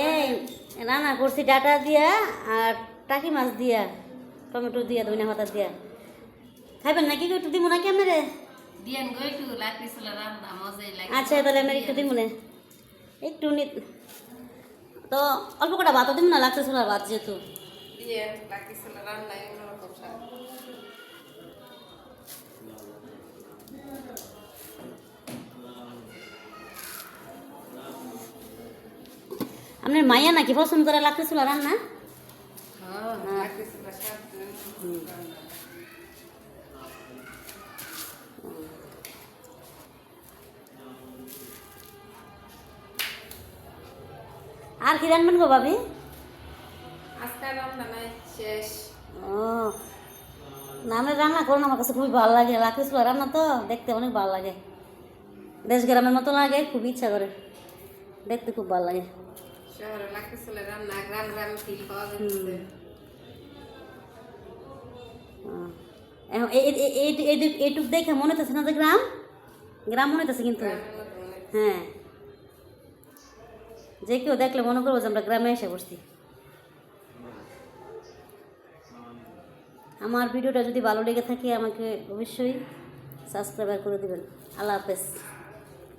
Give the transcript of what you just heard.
এই রান্না করছি ডাটা দিয়া আর টাকি মাছ দিয়া টমেটো দিয়া ধনিয়া পাতা দিয়া। খাইবেন নাকি একটু দিব নাকি আপনারে? আচ্ছা তাহলে আপনার একটু দিব না একটু তো অল্প কটা ভাতও দিব না, লাগছে ছোলার ভাত যেহেতু। আপনার মাইয়া নাকি পছন্দ করে লাগছে ছোলা রান্না? আর কি রান্নবেন গো ভাবি? ও না, আমরা রান্না করুন, আমার কাছে খুবই ভালো লাগে। লাকড়ি ছোলা রান্না তো দেখতে অনেক ভালো লাগে, দেশ গ্রামের মতো লাগে, খুব ইচ্ছা করে, দেখতে খুব ভালো লাগে। এইটুক দেখে মনে হচ্ছে না যে গ্রাম গ্রাম মনে হচ্ছে কিন্তু। হ্যাঁ, যে কেউ দেখলে মনে করবো যে আমরা গ্রামে এসে বসছি। আমার ভিডিওটা যদি ভালো লেগে থাকে আমাকে অবশ্যই সাবস্ক্রাইব করে দেবেন। আল্লাহ হাফেজ।